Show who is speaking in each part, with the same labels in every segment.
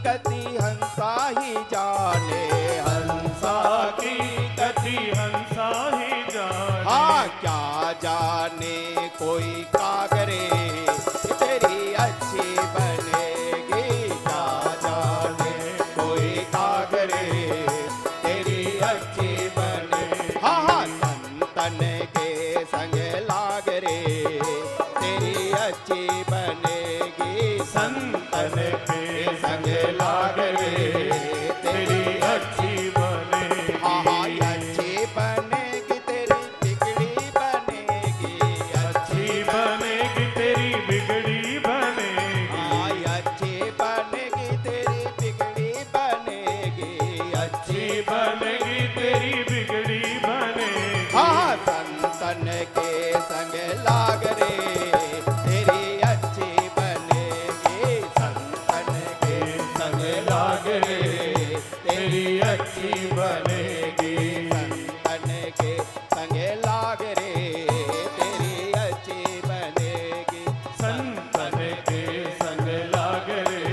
Speaker 1: गति हंसा ही जाने,
Speaker 2: हंसा की गति हंसा ही जाने।
Speaker 1: हाँ क्या जाने कोई कागरे तेरी अच्छी बनेगी, क्या जाने कोई कागरे तेरी अच्छी बने। हाँ हाँ संतन के संग लाग रे तेरी अच्छी बनेगी,
Speaker 2: संतन के संग लाग रे तेरी अच्छी बने।
Speaker 1: हाँ हाँ अच्छी बनेगी तेरी बिगड़ी बनेगी,
Speaker 2: अच्छी बनेगी तेरी बिगड़ी बनेगी।
Speaker 1: हाँ अच्छी बनेगी तेरी बिगड़ी बनेगी,
Speaker 2: अच्छी बनेगी तेरी बिगड़ी बनेगी।
Speaker 1: हाँ संतन के संग लाग रे तेरी अच्छी बनेगी, संतन के
Speaker 2: संग लाग रे तेरी अच्छी बनेगी।
Speaker 1: संतन के संग लाग रे तेरी अच्छी बनेगी,
Speaker 2: संतन के संग लाग रे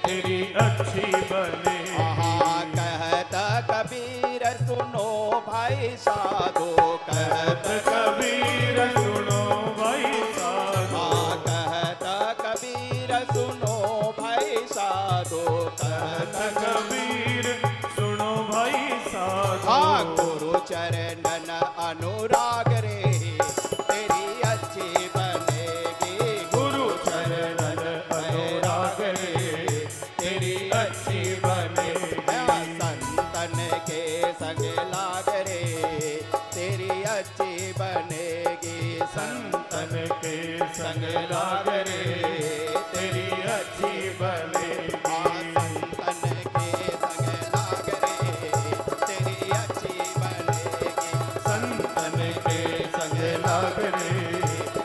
Speaker 2: तेरी अच्छी बनेगी।
Speaker 1: हाँ कहता कबीर सुनो भाई साधो,
Speaker 2: कहत कबीर सुनो भाई साधो।
Speaker 1: हाँ कहता कबीर सुनो भाई साधो,
Speaker 2: कहत कबीर सुनो भाई साधो।
Speaker 1: हाँ गुरु चरणन अनुराग रे तेरी अच्छी बनेगी,
Speaker 2: गुरु चरणन अनुराग रे तेरी अच्छी बनेगी।
Speaker 1: संतन के संग लाग रे तेरी अच्छी बनेगी,
Speaker 2: संतन के संग लाग रे तेरी अच्छी बनेगी।
Speaker 1: संतन के संग लाग रे तेरी अच्छी बनेगी,
Speaker 2: संतन के संग लाग रे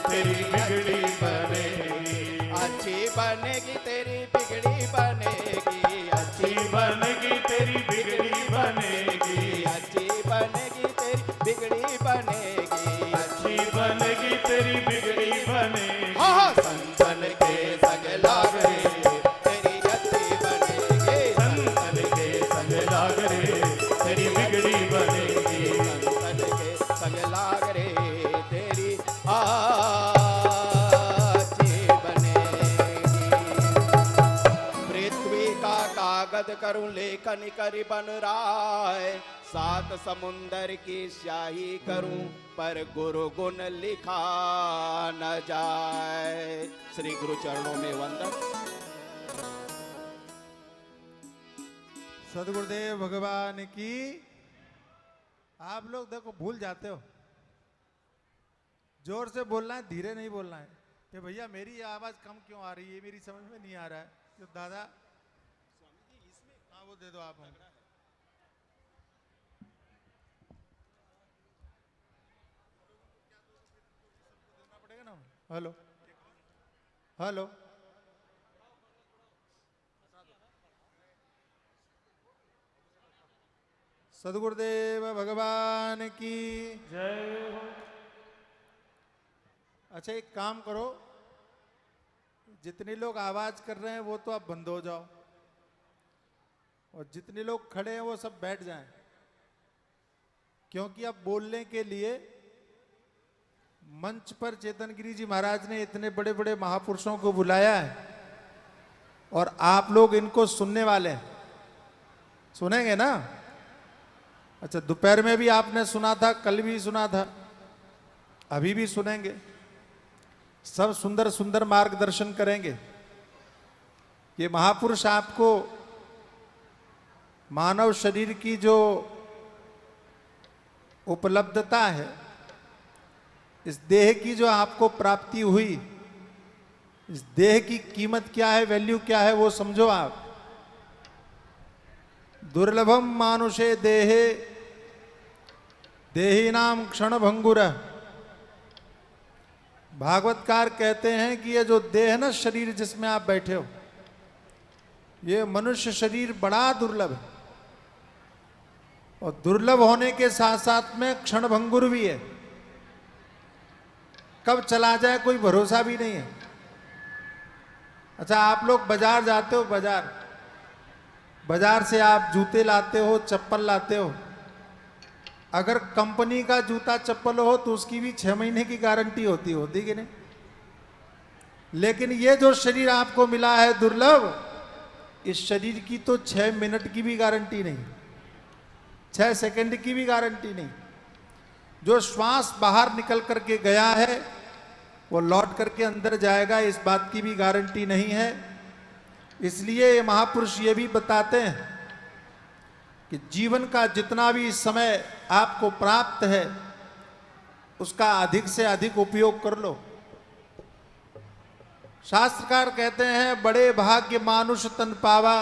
Speaker 2: तेरी बिगड़ी बनेगी।
Speaker 1: अच्छी बनेगी तेरी बिगड़ी बनेगी,
Speaker 2: अच्छी बनेगी तेरी बिगड़ी बनेगी।
Speaker 1: अच्छी बनेगी तेरी बिगड़ी बनेगी,
Speaker 2: अच्छी बनेगी तेरी बिगड़ी बनेगी।
Speaker 1: हाँ संतन के संग लाग रे तेरी अच्छी बनेगी,
Speaker 2: संतन के संग लाग रे तेरी बिगड़ी बनेगी।
Speaker 1: संतन के संग लाग रे तेरी अच्छी बनेगी। पृथ्वी का कागज करूं लेखन करी बन राय, सात समुंदर की स्याही करूं पर गुरु गुण लिखा न जाए। श्री गुरु चरणों में वंदन।
Speaker 3: सदगुरुदेव भगवान की। आप लोग देखो भूल जाते हो, जोर से बोलना है, धीरे नहीं बोलना है कि भैया मेरी आवाज कम क्यों आ रही है, मेरी समझ में नहीं आ रहा है। तो दादा हाँ वो दे दो आप हमको। देना पड़ेगा ना। हेलो हेलो सदगुरुदेव भगवान की
Speaker 2: जय हो।
Speaker 3: अच्छा एक काम करो, जितने लोग आवाज कर रहे हैं वो तो आप बंद हो जाओ, और जितने लोग खड़े हैं वो सब बैठ जाएं, क्योंकि अब बोलने के लिए मंच पर चेतन गिरी जी महाराज ने इतने बड़े बड़े महापुरुषों को बुलाया है, और आप लोग इनको सुनने वाले हैं। सुनेंगे ना? अच्छा दोपहर में भी आपने सुना था, कल भी सुना था, अभी भी सुनेंगे। सब सुंदर सुंदर मार्गदर्शन करेंगे। ये महापुरुष आपको मानव शरीर की जो उपलब्धता है, इस देह की जो आपको प्राप्ति हुई, इस देह की कीमत क्या है, वैल्यू क्या है, वो समझो आप। दुर्लभम मानुषे देहे देहिनाम क्षण भंगुर। भागवतकार कहते हैं कि ये जो देह ना, शरीर जिसमें आप बैठे हो, ये मनुष्य शरीर बड़ा दुर्लभ है, और दुर्लभ होने के साथ साथ में क्षण भंगुर भी है। कब चला जाए कोई भरोसा भी नहीं है। अच्छा आप लोग बाजार जाते हो, बाजार बाजार से आप जूते लाते हो, चप्पल लाते हो, अगर कंपनी का जूता चप्पल हो तो उसकी भी 6 महीने की गारंटी होती कि नहीं? लेकिन ये जो शरीर आपको मिला है दुर्लभ, इस शरीर की तो 6 मिनट की भी गारंटी नहीं, 6 सेकंड की भी गारंटी नहीं। जो श्वास बाहर निकल करके गया है वो लौट करके अंदर जाएगा, इस बात की भी गारंटी नहीं है। इसलिए ये महापुरुष ये भी बताते हैं कि जीवन का जितना भी समय आपको प्राप्त है उसका अधिक से अधिक उपयोग कर लो। शास्त्रकार कहते हैं बड़े भाग्य मानुष तन पावा,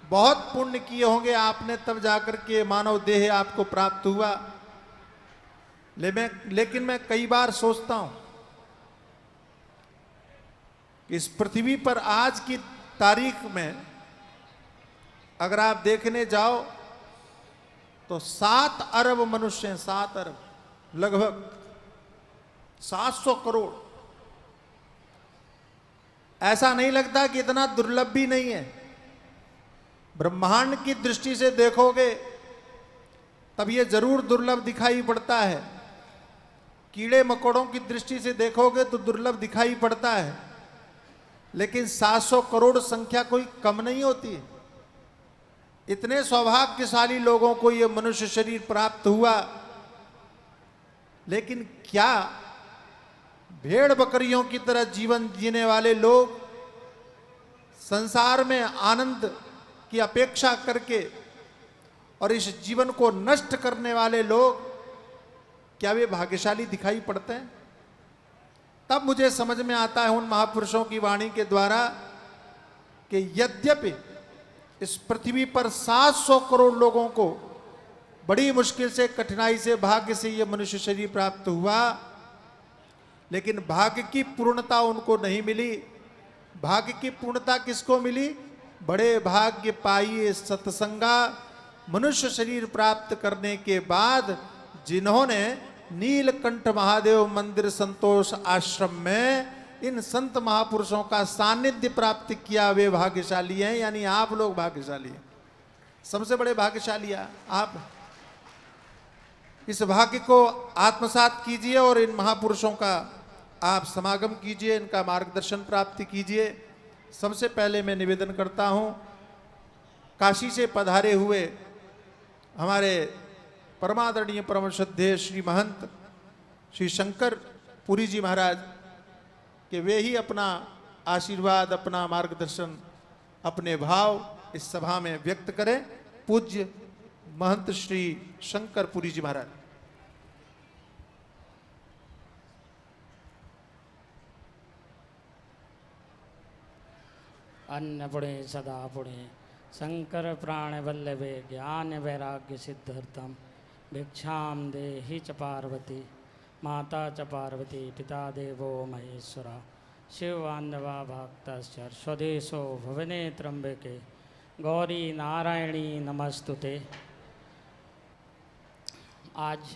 Speaker 3: बहुत पुण्य किए होंगे आपने तब जाकर के मानव देह आपको प्राप्त हुआ। लेकिन मैं कई बार सोचता हूं कि इस पृथ्वी पर आज की तारीख में अगर आप देखने जाओ तो 7 अरब मनुष्य हैं, 7 अरब, लगभग 700 करोड़। ऐसा नहीं लगता कि इतना दुर्लभ भी नहीं है। ब्रह्मांड की दृष्टि से देखोगे तब ये जरूर दुर्लभ दिखाई पड़ता है, कीड़े मकोड़ों की दृष्टि से देखोगे तो दुर्लभ दिखाई पड़ता है, लेकिन 700 करोड़ संख्या कोई कम नहीं होती है। इतने सौभाग्यशाली लोगों को ये मनुष्य शरीर प्राप्त हुआ, लेकिन क्या भेड़ बकरियों की तरह जीवन जीने वाले लोग, संसार में आनंद की अपेक्षा करके और इस जीवन को नष्ट करने वाले लोग, क्या वे भाग्यशाली दिखाई पड़ते हैं? तब मुझे समझ में आता है उन महापुरुषों की वाणी के द्वारा कि यद्यपि इस पृथ्वी पर 700 करोड़ लोगों को बड़ी मुश्किल से, कठिनाई से, भाग्य से यह मनुष्य शरीर प्राप्त हुआ, लेकिन भाग्य की पूर्णता उनको नहीं मिली। भाग्य की पूर्णता किसको मिली? बड़े भाग्य पाइए सत्संगा, मनुष्य शरीर प्राप्त करने के बाद जिन्होंने नीलकंठ महादेव मंदिर संतोष आश्रम में इन संत महापुरुषों का सानिध्य प्राप्त किया, वे भाग्यशाली हैं। यानी आप लोग भाग्यशाली हैं, सबसे बड़े भाग्यशाली आप। इस भाग्य को आत्मसात कीजिए और इन महापुरुषों का आप समागम कीजिए, इनका मार्गदर्शन प्राप्ति कीजिए। सबसे पहले मैं निवेदन करता हूं, काशी से पधारे हुए हमारे परमादरणीय परम श्रद्धेय श्री महंत श्री शंकर पुरी जी महाराज कि वे ही अपना आशीर्वाद, अपना मार्गदर्शन, अपने भाव इस सभा में व्यक्त करें। पूज्य महंत श्री शंकर पुरी जी महाराज।
Speaker 4: अन्न पुणे सदा पुणे शंकर प्राण वल्लभे ज्ञान वैराग्य सिद्धार्थम भिक्षाम देहि च पार्वती माता च पार्वती पिता देवो महेश्वरा शिवान्नवा भक्तश्च स्वदेशो भुवने त्र्यंबके गौरी नारायणी नमस्तुते। आज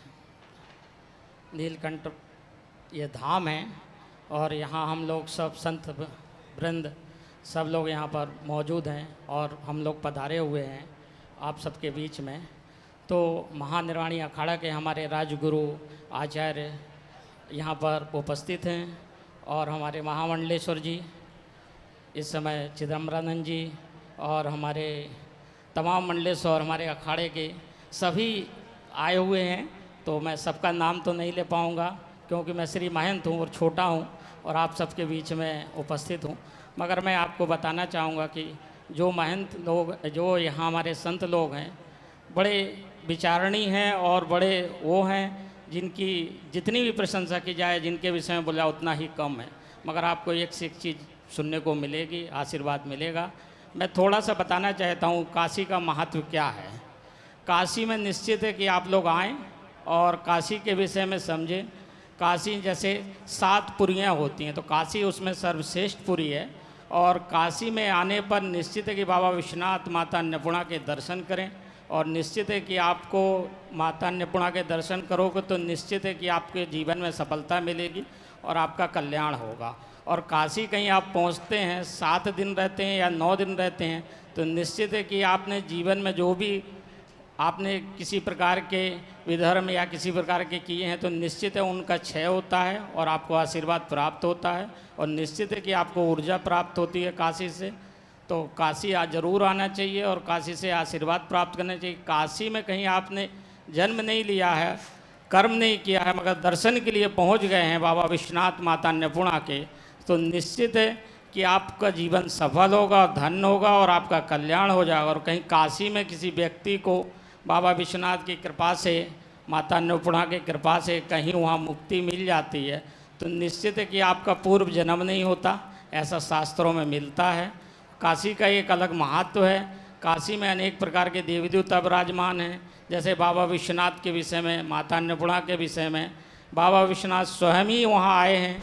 Speaker 4: नीलकंठ ये धाम है और यहाँ हम लोग सब संत वृंद सब लोग यहाँ पर मौजूद हैं और हम लोग पधारे हुए हैं आप सबके बीच में। तो महानिर्वाणी अखाड़ा के हमारे राजगुरु आचार्य यहाँ पर उपस्थित हैं और हमारे महामंडलेश्वर जी, इस समय चिदम्बरानंद जी और हमारे तमाम मंडलेश्वर हमारे अखाड़े के सभी आए हुए हैं। तो मैं सबका नाम तो नहीं ले पाऊँगा क्योंकि मैं श्री महंत हूँ और छोटा हूँ और आप सबके बीच में उपस्थित हूँ, मगर मैं आपको बताना चाहूँगा कि जो महंत लोग, जो यहाँ हमारे संत लोग हैं, बड़े विचारणी हैं और बड़े वो हैं जिनकी जितनी भी प्रशंसा की जाए, जिनके विषय में बोला उतना ही कम है, मगर आपको एक से एक चीज़ सुनने को मिलेगी, आशीर्वाद मिलेगा। मैं थोड़ा सा बताना चाहता हूँ काशी का महत्व क्या है। काशी में निश्चित है कि आप लोग आएँ और काशी के विषय में समझें। काशी जैसे 7 पुरियाँ होती हैं तो काशी उसमें सर्वश्रेष्ठ पुरी है और काशी में आने पर निश्चित है कि बाबा विश्वनाथ, माता अन्नपूर्णा के दर्शन करें और निश्चित है कि आपको माता अन्नपूर्णा के दर्शन करोगे तो निश्चित है कि आपके जीवन में सफलता मिलेगी और आपका कल्याण होगा। और काशी कहीं आप पहुंचते हैं, 7 दिन रहते हैं या 9 दिन रहते हैं तो निश्चित है कि आपने जीवन में जो भी आपने किसी प्रकार के विधर्म या किसी प्रकार के किए हैं तो निश्चित है उनका क्षय होता है और आपको आशीर्वाद प्राप्त होता है। और निश्चित है कि आपको ऊर्जा प्राप्त होती है काशी से। तो काशी ज़रूर आना चाहिए और काशी से आशीर्वाद प्राप्त करना चाहिए। काशी में कहीं आपने जन्म नहीं लिया है, कर्म नहीं किया है, मगर दर्शन के लिए पहुंच गए हैं बाबा विश्वनाथ माता अन्नपूर्णा के, तो निश्चित है कि आपका जीवन सफल होगा, धन होगा और आपका कल्याण हो जाएगा। और कहीं काशी में किसी व्यक्ति को बाबा विश्वनाथ की कृपा से, माता अन्नपूर्णा की कृपा से कहीं वहाँ मुक्ति मिल जाती है तो निश्चित है कि आपका पूर्व जन्म नहीं होता, ऐसा शास्त्रों में मिलता है। काशी का एक अलग महत्व है। काशी में अनेक प्रकार के देवी देवता विराजमान हैं, जैसे बाबा विश्वनाथ के विषय में, माता अन्नपूर्णा के विषय में। बाबा विश्वनाथ स्वयं ही वहाँ आए हैं,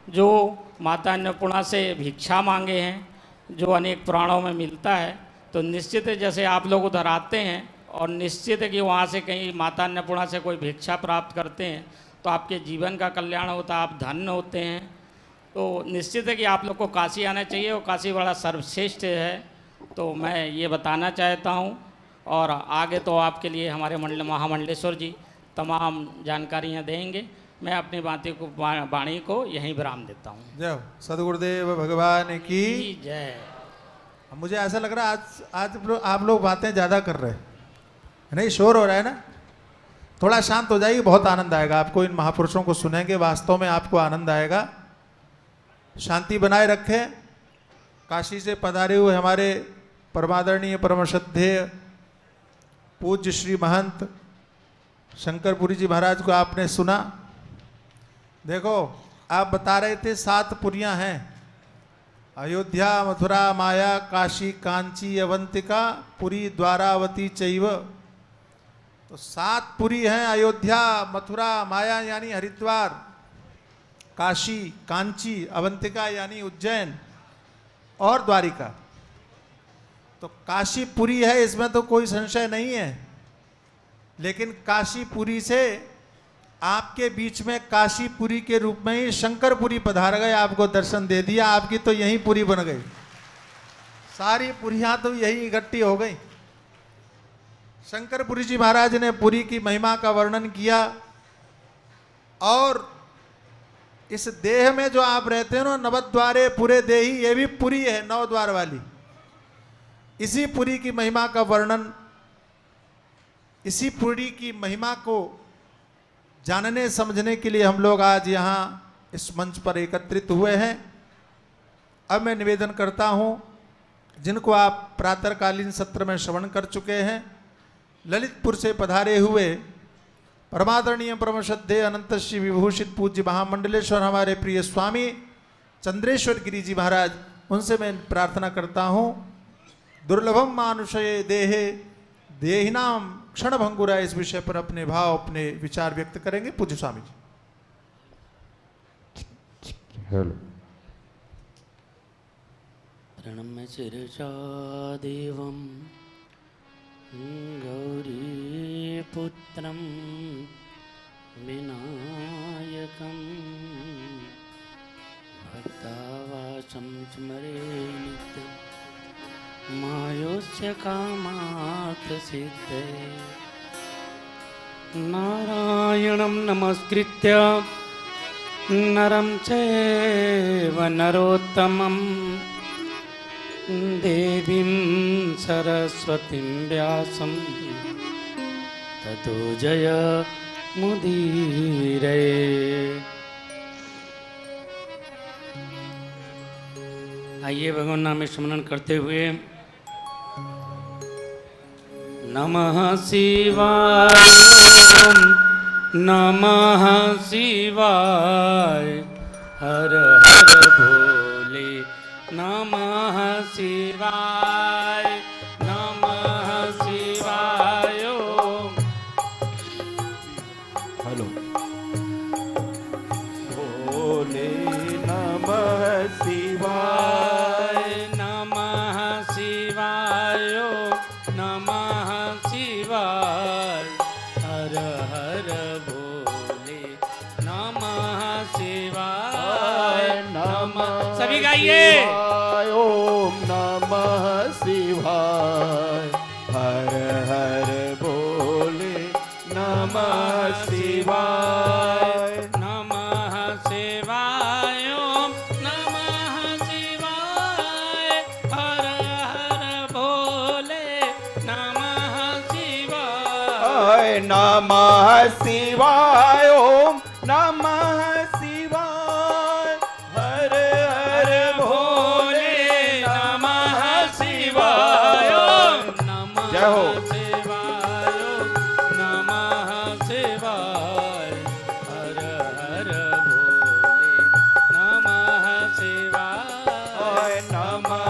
Speaker 4: जो माता अन्नपूर्णा से भिक्षा मांगे हैं, जो अनेक पुराणों में मिलता है। तो निश्चित है जैसे आप लोग उधर आते हैं और निश्चित है कि वहाँ से कहीं माता अन्नपूर्णा से कोई भिक्षा प्राप्त करते हैं तो आपके जीवन का कल्याण होता है, आप धन्य होते हैं। तो निश्चित है कि आप लोग को काशी आना चाहिए और काशी बड़ा सर्वश्रेष्ठ है, तो मैं ये बताना चाहता हूँ। और आगे तो आपके लिए हमारे महामंडलेश्वर जी तमाम जानकारियाँ देंगे। मैं अपनी वाणी को यहीं विराम देता हूँ।
Speaker 3: जय हो सदगुरुदेव भगवान की
Speaker 4: जय।
Speaker 3: मुझे ऐसा लग रहा है आज आप लोग बातें ज़्यादा कर रहे हैं, नहीं शोर हो रहा है ना? थोड़ा शांत हो जाइए, बहुत आनंद आएगा आपको। इन महापुरुषों को सुनेंगे, वास्तव में आपको आनंद आएगा। शांति बनाए रखें। काशी से पधारे हुए हमारे परमादरणीय परम श्रद्धेय पूज्य श्री महंत शंकरपुरी जी महाराज को आपने सुना। देखो आप बता रहे थे 7 पुरियां हैं, अयोध्या, मथुरा, माया, काशी, कांची, अवंतिका, पुरी, द्वारावती चैव। तो 7 पुरी हैं, अयोध्या, मथुरा, माया यानी हरिद्वार, काशी, कांची, अवंतिका यानी उज्जैन और द्वारिका। तो काशीपुरी है, इसमें तो कोई संशय नहीं है। लेकिन काशीपुरी से आपके बीच में काशीपुरी के रूप में ही शंकरपुरी पधार गए, आपको दर्शन दे दिया, आपकी तो यही पुरी बन गई। सारी पुरियां तो यही इकट्ठी हो गई। शंकरपुरी जी महाराज ने पुरी की महिमा का वर्णन किया। और इस देह में जो आप रहते हो ना, नवद्वारे पुरे देही, ये भी पुरी है, 9 द्वार वाली। इसी पुरी की महिमा का वर्णन, इसी पुरी की महिमा को जानने समझने के लिए हम लोग आज यहाँ इस मंच पर एकत्रित हुए हैं। अब मैं निवेदन करता हूँ, जिनको आप प्रातःकालीन सत्र में श्रवण कर चुके हैं, ललितपुर से पधारे हुए परमादरणीय परम श्रद्धेय अनंत श्री विभूषित पूज्य महामंडलेश्वर हमारे प्रिय स्वामी चंद्रेश्वर गिरी जी महाराज, उनसे मैं प्रार्थना करता हूँ, दुर्लभम मानुषये देहे देहिनाम क्षण भंगुरा, इस विषय पर अपने भाव, अपने विचार व्यक्त करेंगे पूज्य स्वामी जी।
Speaker 2: हेलो।
Speaker 4: प्रणम्य शिरसा देवं गौरी पुत्रं विनायकं भक्तावासं स्मरे नित्यं मायोस्य कामार्थ सिद्धे। नारायणं नमस्कृत्य नरं चैव नरोत्तमं देवीं सरस्वतीं व्यासं ततो जयमुदीरये। आइए भगवान नाम स्मरण करते हुए नमः शिवाय, नमः शिवाय, हर हर भोले, नमः शिवाय, नमः शिवाय।
Speaker 2: हेलो। भोले नमः शिवाय,
Speaker 4: नमः शिवाय, नमः शिवाय, हर हर भोले, नमः शिवाय, नमः। सभी गाइए।
Speaker 2: ओम नमः शिवाय।
Speaker 1: नमः शिवाय ओम नमः शिवाय हर हर भोले नमः शिवाय
Speaker 4: नमः
Speaker 1: जय हो।
Speaker 4: शिवाय नमः शिवाय हर हर भोले नमः शिवाय
Speaker 1: नमः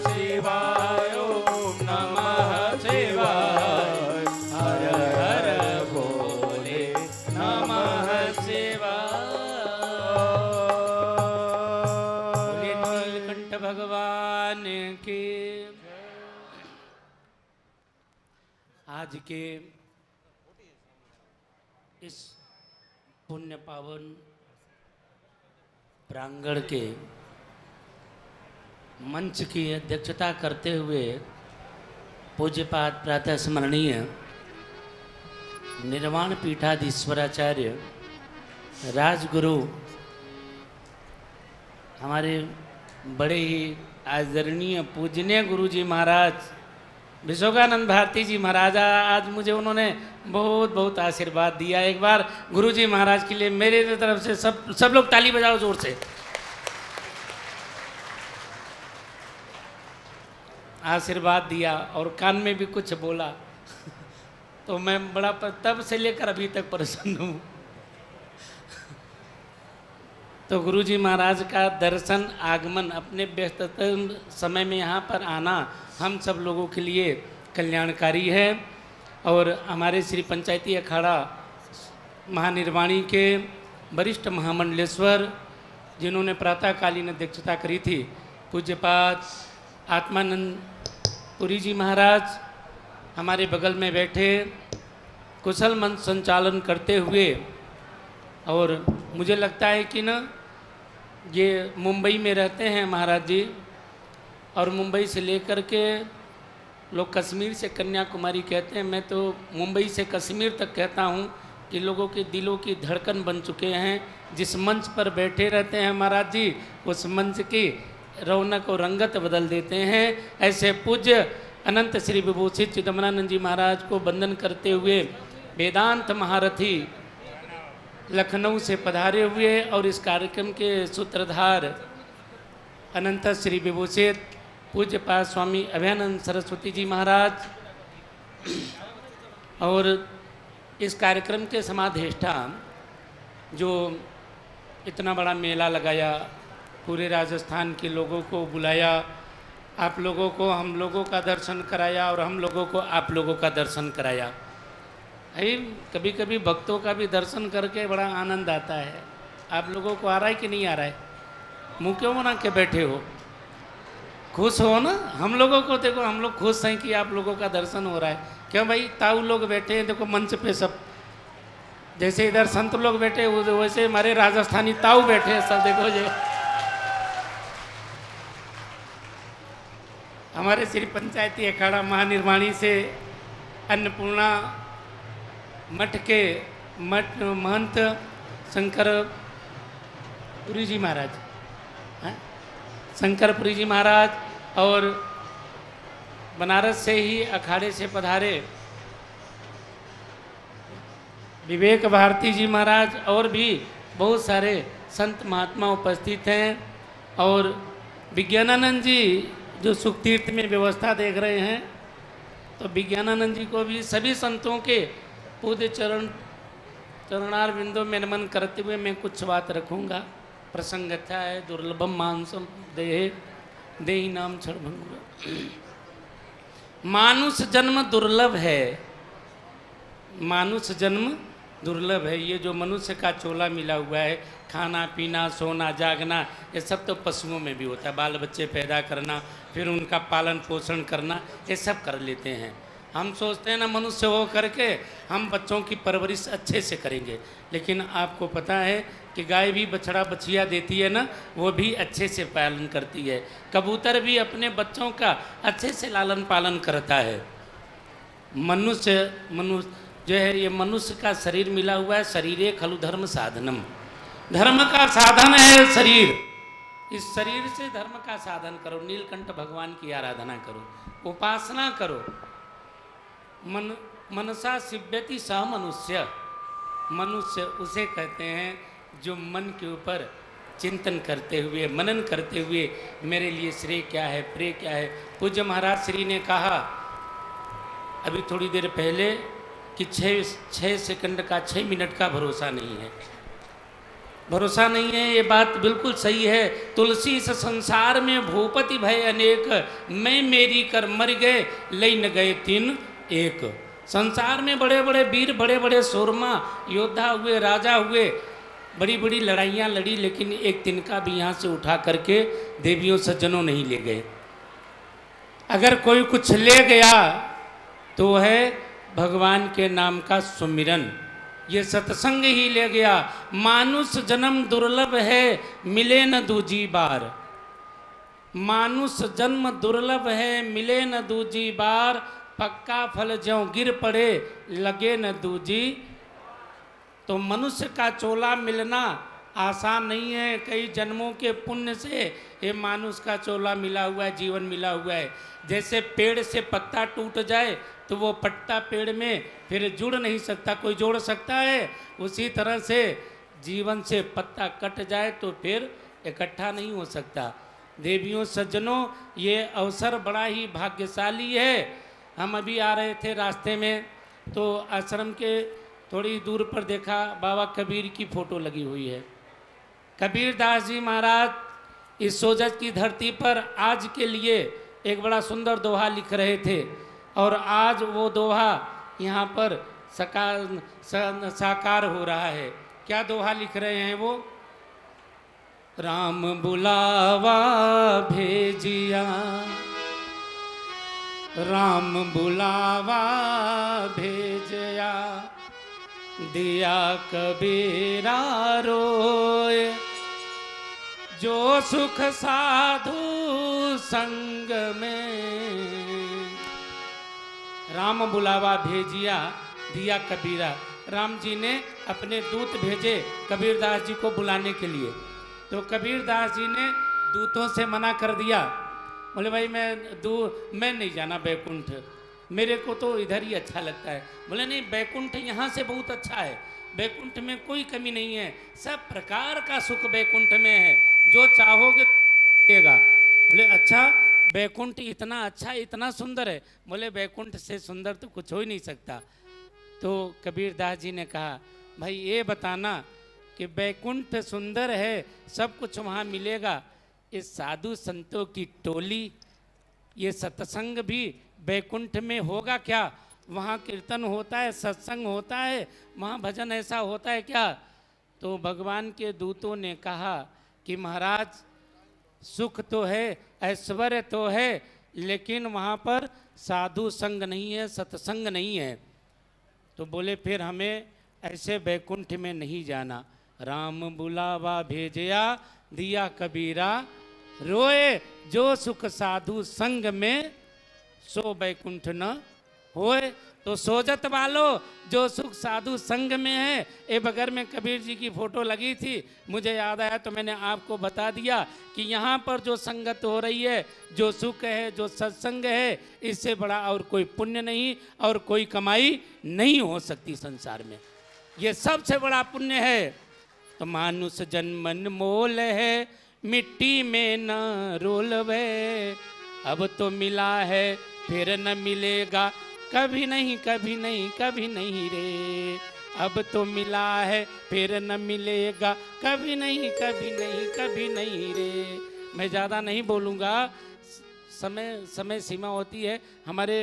Speaker 1: शिवाय ओम नमः शिवाय
Speaker 4: हर हर भोले नमः शिवाय। नीलकंठ भगवान की। आज के इस पुण्य पावन प्रांगण के मंच की अध्यक्षता करते हुए पूज्यपाद प्रातः स्मरणीय निर्वाण पीठाधीश्वराचार्य राजगुरु हमारे बड़े ही आदरणीय पूजनीय गुरु जी महाराज विशोकानंद भारती जी महाराजा, आज मुझे उन्होंने बहुत बहुत आशीर्वाद दिया। एक बार गुरु जी महाराज के लिए मेरे तरफ से सब लोग ताली बजाओ जोर से। आशीर्वाद दिया और कान में भी कुछ बोला तो मैं बड़ा तब से लेकर अभी तक प्रसन्न हूँ। तो गुरु जी महाराज का दर्शन आगमन अपने व्यस्ततम समय में यहाँ पर आना हम सब लोगों के लिए कल्याणकारी है। और हमारे श्री पंचायती अखाड़ा महानिर्वाणी के वरिष्ठ महामंडलेश्वर जिन्होंने प्रातःकालीन अध्यक्षता करी थी, पूज्यपाद आत्मानंद पुरी जी महाराज हमारे बगल में बैठे कुशल मंच संचालन करते हुए। और मुझे लगता है कि ना ये मुंबई में रहते हैं महाराज जी, और मुंबई से लेकर के लोग कश्मीर से कन्याकुमारी कहते हैं, मैं तो मुंबई से कश्मीर तक कहता हूँ कि लोगों के दिलों की धड़कन बन चुके हैं। जिस मंच पर बैठे रहते हैं महाराज जी, उस मंच की रौनक और रंगत बदल देते हैं। ऐसे पूज्य अनंत श्री विभूषित चिदम्बरानंद जी महाराज को वंदन करते हुए वेदांत महारथी लखनऊ से पधारे हुए और इस कार्यक्रम के सूत्रधार अनंत श्री विभूषित पूज्यपाद स्वामी अभयानंद सरस्वती जी महाराज और इस कार्यक्रम के समादेष्टा जो इतना बड़ा मेला लगाया, पूरे राजस्थान के लोगों को बुलाया, आप लोगों को हम लोगों का दर्शन कराया और हम लोगों को आप लोगों का दर्शन कराया। कभी कभी भक्तों का भी दर्शन करके बड़ा आनंद आता है। आप लोगों को आ रहा है कि नहीं आ रहा है? मुँह क्यों बना के बैठे हो? खुश हो ना? हम लोगों को देखो, हम लोग खुश हैं कि आप लोगों का दर्शन हो रहा है। क्यों भाई? ताऊ लोग बैठे हैं, देखो मंच पे सब, जैसे इधर संत लोग बैठे वैसे हमारे राजस्थानी ताऊ बैठे हैं सब। देखो जी हमारे श्री पंचायती अखाड़ा महानिर्वाणी से अन्नपूर्णा मठ के महंत शंकरपुरी जी महाराज, शंकरपुरी जी महाराज, और बनारस से ही अखाड़े से पधारे विवेक भारती जी महाराज, और भी बहुत सारे संत महात्मा उपस्थित हैं। और विज्ञानानंद जी जो सुख तीर्थ में व्यवस्था देख रहे हैं, तो विज्ञानानंद जी को भी सभी संतों के पूज्य चरणार बिंदों में नमन करते हुए मैं कुछ बात रखूँगा। प्रसंग अच्छा है। दुर्लभम मानसम देहि नाम क्षणभंगुर। मानुष जन्म दुर्लभ है, मानुष जन्म दुर्लभ है। ये जो मनुष्य का चोला मिला हुआ है, खाना पीना सोना जागना, ये सब तो पशुओं में भी होता है। बाल बच्चे पैदा करना, फिर उनका पालन पोषण करना, ये सब कर लेते हैं। हम सोचते हैं ना मनुष्य हो करके हम बच्चों की परवरिश अच्छे से करेंगे, लेकिन आपको पता है कि गाय भी बछड़ा बछिया देती है ना, वो भी अच्छे से पालन करती है। कबूतर भी अपने बच्चों का अच्छे से लालन पालन करता है। मनुष्य जो है, ये मनुष्य का शरीर मिला हुआ है। शरीरे खलु धर्म साधनम, धर्म का साधन है शरीर। इस शरीर से धर्म का साधन करो, नीलकंठ भगवान की आराधना करो, उपासना करो।
Speaker 5: मनसा सिव्यति स मनुष्य, मनुष्य उसे कहते हैं जो मन के ऊपर चिंतन करते हुए, मनन करते हुए मेरे लिए श्रेय क्या है, प्रिय क्या है। पूज्य महाराज श्री ने कहा अभी थोड़ी देर पहले कि 6 सेकंड का 6 मिनट का भरोसा नहीं है, भरोसा नहीं है। ये बात बिल्कुल सही है। तुलसी इस संसार में भूपति भय अनेक, मैं मेरी कर मर गए लई न गए तीन एक। संसार में बड़े बड़े वीर, बड़े बड़े सूरमा योद्धा हुए, राजा हुए, बड़ी बड़ी लड़ाइयाँ लड़ी, लेकिन एक तिनका भी यहाँ से उठा करके देवियों सज्जनों नहीं ले गए। अगर कोई कुछ ले गया तो है भगवान के नाम का सुमिरन, ये सत्संग ही ले गया। मानुष जन्म दुर्लभ है मिले न दूजी बार, मानुष जन्म दुर्लभ है मिले न दूजी बार, पक्का फल ज्यों गिर पड़े लगे न दूजी। तो मनुष्य का चोला मिलना आसान नहीं है। कई जन्मों के पुण्य से ये मानुष का चोला मिला हुआ है, जीवन मिला हुआ है। जैसे पेड़ से पत्ता टूट जाए तो वो पत्ता पेड़ में फिर जुड़ नहीं सकता, कोई जोड़ सकता है? उसी तरह से जीवन से पत्ता कट जाए तो फिर इकट्ठा नहीं हो सकता। देवियों सज्जनों, ये अवसर बड़ा ही भाग्यशाली है। हम अभी आ रहे थे रास्ते में तो आश्रम के थोड़ी दूर पर देखा बाबा कबीर की फ़ोटो लगी हुई है। कबीर दास जी महाराज इस सोजत की धरती पर आज के लिए एक बड़ा सुंदर दोहा लिख रहे थे, और आज वो दोहा यहाँ पर साकार हो रहा है। क्या दोहा लिख रहे हैं वो? राम बुलावा भेजिया, राम बुलावा भेजया, दिया कबीरा रोए, जो सुख साधु संग में। राम बुलावा भेजिया दिया कबीरा, राम जी ने अपने दूत भेजे कबीरदास जी को बुलाने के लिए। तो कबीरदास जी ने दूतों से मना कर दिया, बोले भाई मैं नहीं जाना बैकुंठ, मेरे को तो इधर ही अच्छा लगता है। बोले नहीं, बैकुंठ यहाँ से बहुत अच्छा है, बैकुंठ में कोई कमी नहीं है, सब प्रकार का सुख बैकुंठ में है, जो चाहोगे देगा। बोले अच्छा, बैकुंठ इतना अच्छा, इतना सुंदर है? बोले बैकुंठ से सुंदर तो कुछ हो ही नहीं सकता। तो कबीरदास जी ने कहा भाई ये बताना कि बैकुंठ सुंदर है, सब कुछ वहाँ मिलेगा, इस साधु संतों की टोली, ये सत्संग भी बैकुंठ में होगा क्या? वहाँ कीर्तन होता है, सत्संग होता है, वहाँ भजन ऐसा होता है क्या? तो भगवान के दूतों ने कहा कि महाराज सुख तो है, ऐश्वर्य तो है, लेकिन वहाँ पर साधु संग नहीं है, सत्संग नहीं है। तो बोले फिर हमें ऐसे बैकुंठ में नहीं जाना। राम बुलावा भेजया दिया कबीरा रोए, जो सुख साधु संग में सो बैकुंठ न होए। तो सोजत वालों, जो सुख साधु संग में है, ए बगैर में कबीर जी की फोटो लगी थी, मुझे याद आया तो मैंने आपको बता दिया कि यहाँ पर जो संगत हो रही है, जो सुख है, जो सत्संग है, इससे बड़ा और कोई पुण्य नहीं और कोई कमाई नहीं हो सकती संसार में। ये सबसे बड़ा पुण्य है। तो मानुष जन्मन मोल है, मिट्टी में न रोलवे, अब तो मिला है फिर न मिलेगा, कभी नहीं कभी नहीं कभी नहीं रे। अब तो मिला है फिर न मिलेगा, कभी नहीं कभी नहीं कभी नहीं रे। मैं ज़्यादा नहीं बोलूँगा, समय सीमा होती है। हमारे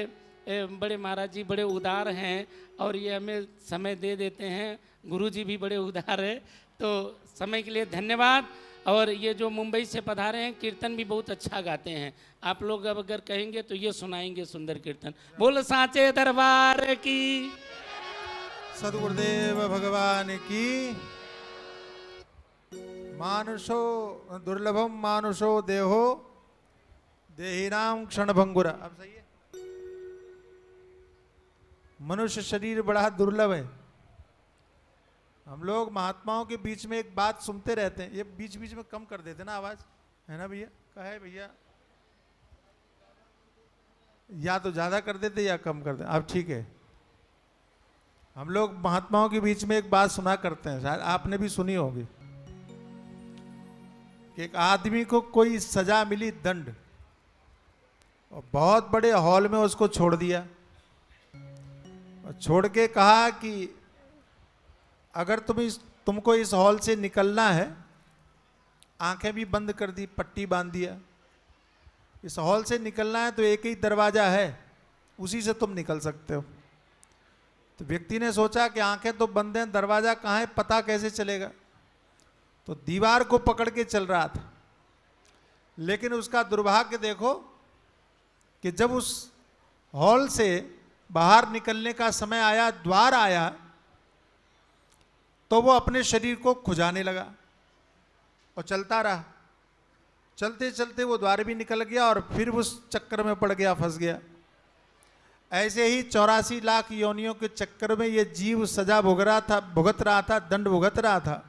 Speaker 5: बड़े महाराज जी बड़े उदार हैं और ये हमें समय दे देते हैं, गुरु जी भी बड़े उदार है। तो समय के लिए धन्यवाद। और ये जो मुंबई से पधारे हैं, कीर्तन भी बहुत अच्छा गाते हैं। आप लोग अब अगर कहेंगे तो ये सुनाएंगे सुंदर कीर्तन। बोल साचे दरबार की,
Speaker 3: सदगुरुदेव भगवान की। मानुषो दुर्लभम मानुषो देहो देहिनाम क्षण भंगुरा। अब सही है, मनुष्य शरीर बड़ा दुर्लभ है। हम लोग महात्माओं के बीच में एक बात सुनते रहते हैं, ये बीच बीच में कम कर देते ना आवाज, है ना भैया? कहे भैया, या तो ज्यादा कर देते या कम कर देते। अब ठीक है, हम लोग महात्माओं के बीच में एक बात सुना करते हैं, शायद आपने भी सुनी होगी, कि एक आदमी को कोई सजा मिली, दंड, और बहुत बड़े हॉल में उसको छोड़ दिया और छोड़ के कहा कि अगर तुमको इस हॉल से निकलना है, आंखें भी बंद कर दी, पट्टी बांध दिया, इस हॉल से निकलना है तो एक ही दरवाजा है, उसी से तुम निकल सकते हो। तो व्यक्ति ने सोचा कि आंखें तो बंद हैं, दरवाजा कहाँ है, पता कैसे चलेगा, तो दीवार को पकड़ के चल रहा था। लेकिन उसका दुर्भाग्य देखो कि जब उस हॉल से बाहर निकलने का समय आया, द्वार आया, तो वो अपने शरीर को खुजाने लगा और चलता रहा। चलते चलते वो द्वार भी निकल गया और फिर उस चक्कर में पड़ गया, फंस गया। ऐसे ही 84 लाख योनियों के चक्कर में ये जीव सजा भुगत रहा था, दंड भुगत रहा था।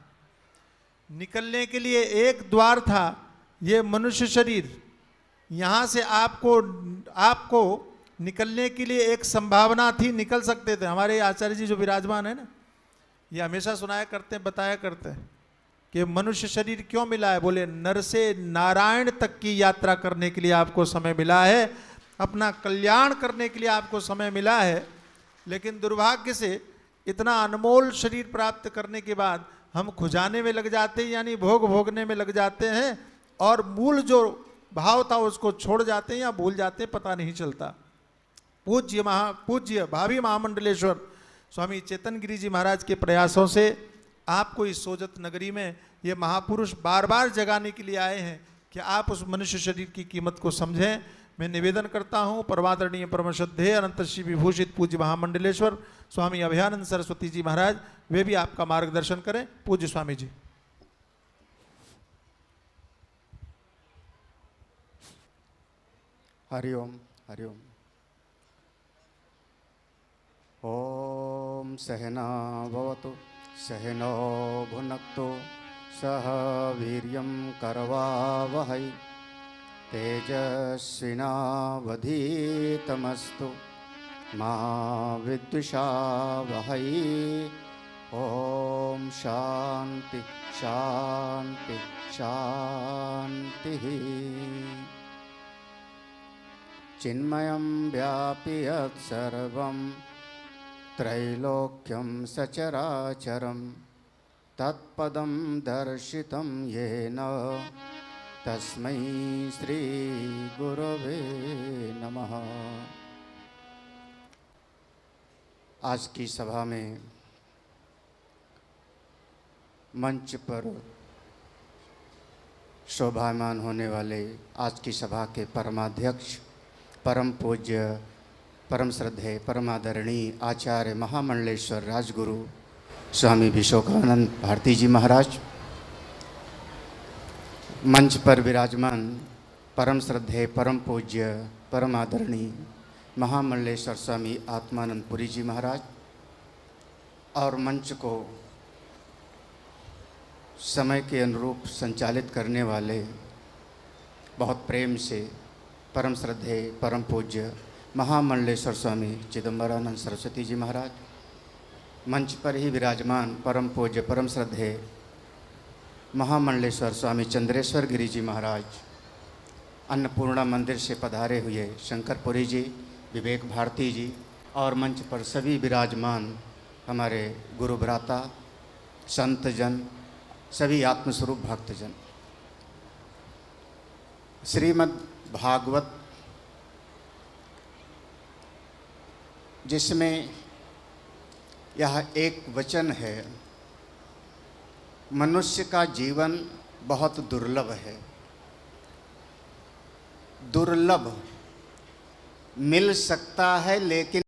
Speaker 3: निकलने के लिए एक द्वार था, ये मनुष्य शरीर। यहाँ से आपको निकलने के लिए एक संभावना थी, निकल सकते थे। हमारे आचार्य जी जो विराजमान है ना, ये हमेशा सुनाया करते हैं, बताया करते हैं कि मनुष्य शरीर क्यों मिला है। बोले नर से नारायण तक की यात्रा करने के लिए आपको समय मिला है, अपना कल्याण करने के लिए आपको समय मिला है। लेकिन दुर्भाग्य से इतना अनमोल शरीर प्राप्त करने के बाद हम खुजाने में लग जाते हैं, यानी भोगने में लग जाते हैं, और मूल जो भाव था उसको छोड़ जाते हैं या भूल जाते हैं, पता नहीं चलता। पूज्य भावी महामंडलेश्वर स्वामी चेतन गिरि जी महाराज के प्रयासों से आपको इस सोजत नगरी में ये महापुरुष बार बार जगाने के लिए आए हैं कि आप उस मनुष्य शरीर की कीमत को समझें। मैं निवेदन करता हूँ परमादरणीय परम श्रद्धेय अनंत श्री विभूषित पूज्य महामंडलेश्वर स्वामी अभयानंद सरस्वती जी महाराज, वे भी आपका मार्गदर्शन करें। पूज्य स्वामी जी।
Speaker 1: हरिओम हरिओम। ओम सहना भवतु सहनो भुनक्तु सह वीर्यं करवावहै तेजस्विनावधीतमस्तु मा विद्विषावहै। ओम शांति शांति शांति। चिन्मयं व्यापि यत्सर्वं त्रैलोक्यं सचराचरं तत्पदं दर्शितं येन तस्मै श्री गुरवे नमः। आज की सभा में मंच पर शोभायमान होने वाले आज की सभा के परमाध्यक्ष परम पूज्य परम श्रद्धेय परमादरणीय आचार्य महामंडलेश्वर राजगुरु स्वामी विशोकानंद भारती जी महाराज, मंच पर विराजमान परम श्रद्धेय परम पूज्य परमादरणीय महामंडलेश्वर स्वामी आत्मानंद पुरी जी महाराज, और मंच को समय के अनुरूप संचालित करने वाले बहुत प्रेम से परम श्रद्धेय परम पूज्य महामंडलेश्वर स्वामी चिदंबरानंद सरस्वती जी महाराज, मंच पर ही विराजमान परम पूज्य परम श्रद्धेय महामंडलेश्वर स्वामी चंद्रेश्वर गिरि जी महाराज, अन्नपूर्णा मंदिर से पधारे हुए शंकरपुरी जी, विवेक भारती जी, और मंच पर सभी विराजमान हमारे गुरु भ्राता संतजन, सभी आत्मस्वरूप भक्तजन। श्रीमद् भागवत जिसमें यह एक वचन है, मनुष्य का जीवन बहुत दुर्लभ है। दुर्लभ मिल सकता है लेकिन